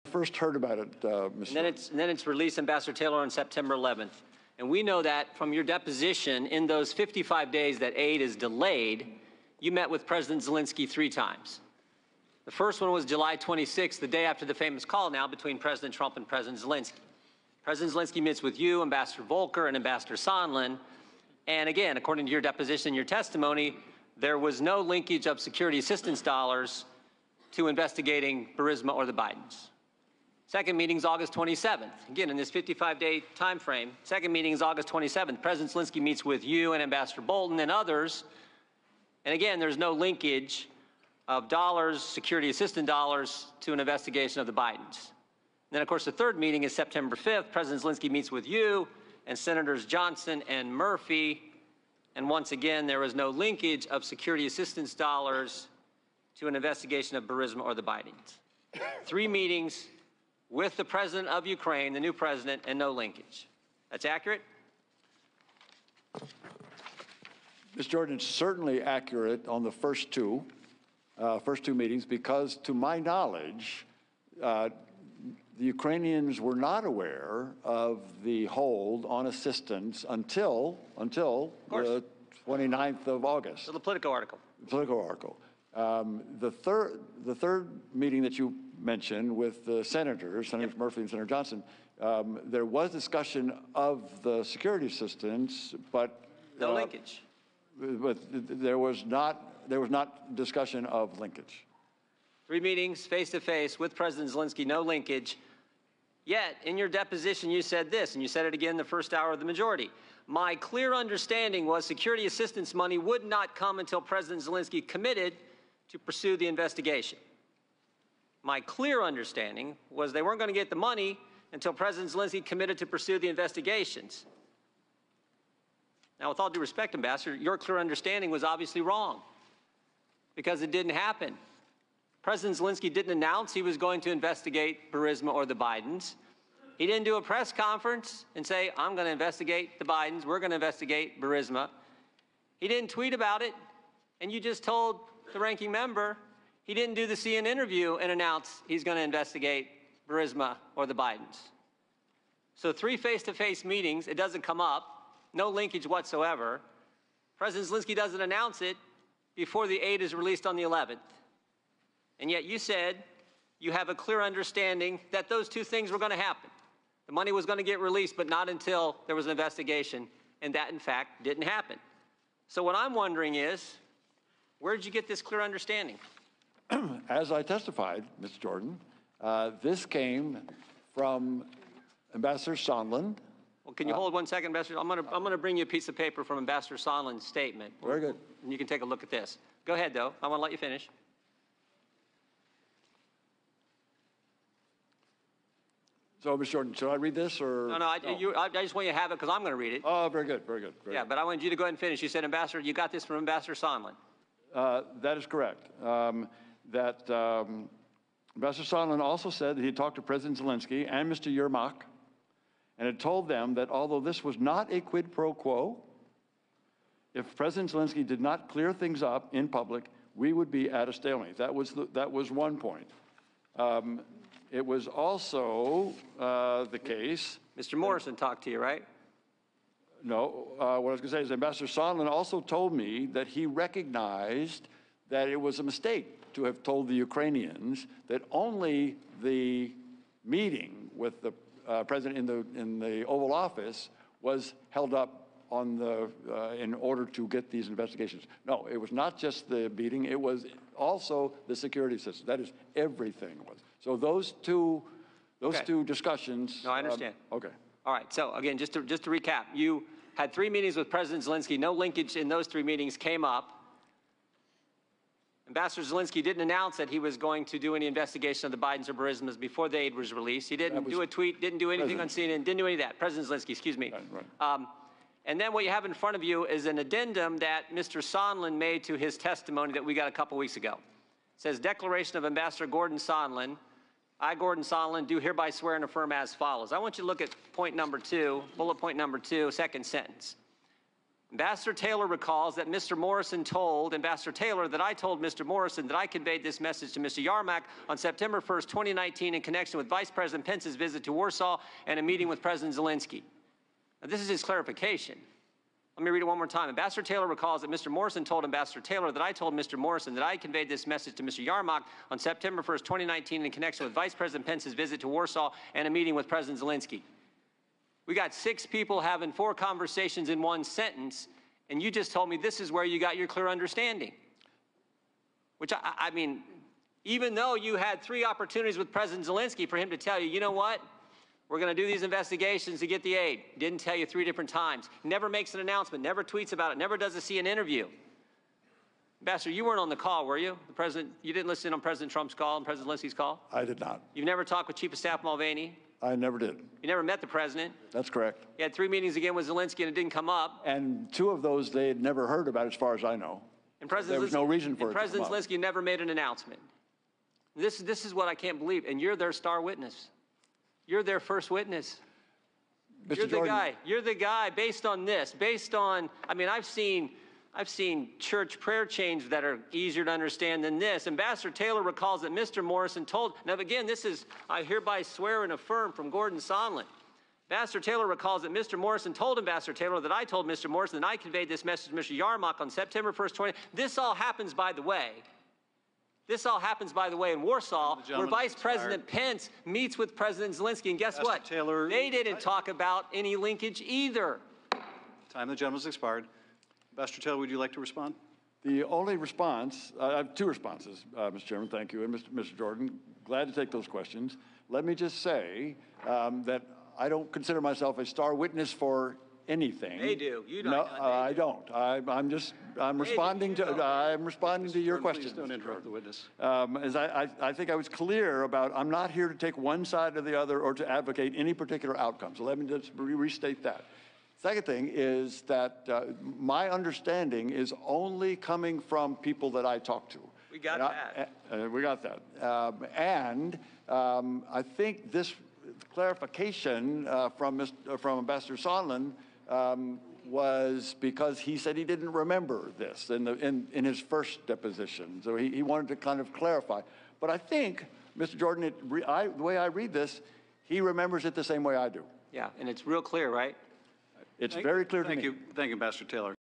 first heard about it, Mr. And then it's released, Ambassador Taylor, on September 11th. And we know that from your deposition, in those 55 days that aid is delayed, you met with President Zelensky 3 times. The first one was July 26th, the day after the famous call now between President Trump and President Zelensky. President Zelensky meets with you, Ambassador Volker, and Ambassador Sondland. And again, according to your deposition, your testimony, there was no linkage of security assistance dollars to investigating Burisma or the Bidens. Second meeting is August 27th. Again, in this 55-day time frame, second meeting is August 27th. President Zelensky meets with you and Ambassador Bolton and others. And again, there's no linkage of dollars, security assistance dollars, to an investigation of the Bidens. And then, of course, the third meeting is September 5th. President Zelensky meets with you and Senators Johnson and Murphy. And once again, there was no linkage of security assistance dollars to an investigation of Burisma or the Bidens. 3 meetings with the president of Ukraine, the new president, and no linkage. That's accurate? Mr. Jordan, it's certainly accurate on the first two meetings, because to my knowledge, the Ukrainians were not aware of the hold on assistance until the 29th of August. So the Politico article. The Politico article. The third meeting that you mentioned with the Senators Murphy and Senator Johnson, there was discussion of the security assistance, but no linkage. But there was not discussion of linkage. 3 meetings face-to-face with President Zelensky, no linkage. Yet, in your deposition, you said this, and you said it again the first hour of the majority. My clear understanding was security assistance money would not come until President Zelensky committed to pursue the investigation. My clear understanding was they weren't going to get the money until President Zelensky committed to pursue the investigations. Now, with all due respect, Ambassador, your clear understanding was obviously wrong, because it didn't happen. President Zelensky didn't announce he was going to investigate Burisma or the Bidens. He didn't do a press conference and say, I'm going to investigate the Bidens, we're going to investigate Burisma. He didn't tweet about it, and you just told the ranking member he didn't do the CNN interview and announce he's going to investigate Burisma or the Bidens. So 3 face-to-face meetings, it doesn't come up. No linkage whatsoever. President Zelensky doesn't announce it before the aid is released on the 11th. And yet you said you have a clear understanding that those 2 things were going to happen. The money was going to get released, but not until there was an investigation, and that, in fact, didn't happen. So what I'm wondering is, where did you get this clear understanding? As I testified, Mr. Jordan, this came from Ambassador Sondland. Well, can you hold 1 second, Ambassador? I'm going to bring you a piece of paper from Ambassador Sondland's statement. Very good. And you can take a look at this. Go ahead, though. I want to let you finish. So, Mr. Jordan, should I read this, or? No, I just want you to have it because I'm going to read it. Oh, very good, very good. Very good. But I wanted you to go ahead and finish. You said, Ambassador, you got this from Ambassador Sondland. That is correct. Ambassador Sondland also said that he talked to President Zelensky and Mr. Yermak and had told them that although this was not a quid pro quo, if President Zelensky did not clear things up in public, we would be at a stalemate. That was one point. It was also the case. Mr. Morrison talked to you, right? No. What I was going to say is Ambassador Sondland also told me that he recognized that it was a mistake to have told the Ukrainians that only the meeting with the president in the Oval Office was held up on the in order to get these investigations. No, it was not just the meeting; it was also the security system. That is, everything was. So those two discussions. No, I understand. Okay. All right. So again, just to recap, you had 3 meetings with President Zelensky. No linkage in those 3 meetings came up. Ambassador Zelensky didn't announce that he was going to do any investigation of the Bidens or Burismas before the aid was released. He didn't do a tweet, didn't do anything on CNN, didn't do any of that. President Zelensky, excuse me. Right. And then what you have in front of you is an addendum that Mr. Sondland made to his testimony that we got a couple weeks ago. It says, Declaration of Ambassador Gordon Sondland. I, Gordon Sondland, do hereby swear and affirm as follows. I want you to look at point number 2, bullet point number 2, second sentence. Ambassador Taylor recalls that Mr. Morrison told Ambassador Taylor that I told Mr. Morrison that I conveyed this message to Mr. Yarmak on September 1st, 2019 in connection with Vice President Pence's visit to Warsaw and a meeting with President Zelensky. Now, this is his clarification. Let me read it one more time. Ambassador Taylor recalls that Mr. Morrison told Ambassador Taylor that I told Mr. Morrison that I conveyed this message to Mr. Yarmak on September 1st, 2019 in connection with Vice President Pence's visit to Warsaw and a meeting with President Zelensky. We got 6 people having 4 conversations in one sentence, and you just told me this is where you got your clear understanding. Which, I mean, even though you had 3 opportunities with President Zelensky for him to tell you, you know what, we're going to do these investigations to get the aid. Didn't tell you 3 different times. Never makes an announcement, never tweets about it, never does a CNN interview. Ambassador, you weren't on the call, were you? The president, you didn't listen on President Trump's call and President Zelensky's call? I did not. You've never talked with Chief of Staff Mulvaney? I never did. You never met the president? That's correct. You had 3 meetings again with Zelensky and it didn't come up. And 2 of those they had never heard about as far as I know. And President There was no reason for it to come President up. Zelensky never made an announcement. This is what I can't believe. And you're their star witness. You're their first witness. Mr. You're the Jordan, guy. You're the guy based on this, based on, I mean, I've seen church prayer chains that are easier to understand than this. Ambassador Taylor recalls that Mr. Morrison told, now again, this is, I hereby swear and affirm from Gordon Sondland. Ambassador Taylor recalls that Mr. Morrison told Ambassador Taylor that I told Mr. Morrison that I conveyed this message to Mr. Yarmak on September 1st, 20. This all happens, by the way. This all happens, by the way, in Warsaw, where Vice President Pence meets with President Zelensky. And guess what? Taylor, they didn't talk about any linkage either. Time of the gentleman's expired. Ambassador Taylor, would you like to respond? The only response, I have 2 responses, Mr. Chairman, thank you, and Mr. Jordan, glad to take those questions. Let me just say that I don't consider myself a star witness for anything. They do. You don't. No, I don't. I'm responding to your Please questions. don't interrupt the witness. As I think I was clear about, I'm not here to take one side or the other or to advocate any particular outcome. So let me just restate that. Second thing is that my understanding is only coming from people that I talk to. We got that. We got that. I think this clarification from Ambassador Sondland was because he said he didn't remember this in his first deposition. So he wanted to kind of clarify. But I think, Mr. Jordan, the way I read this, he remembers it the same way I do. Yeah, and it's real clear, right? It's very clear to me. Thank you, Ambassador Taylor.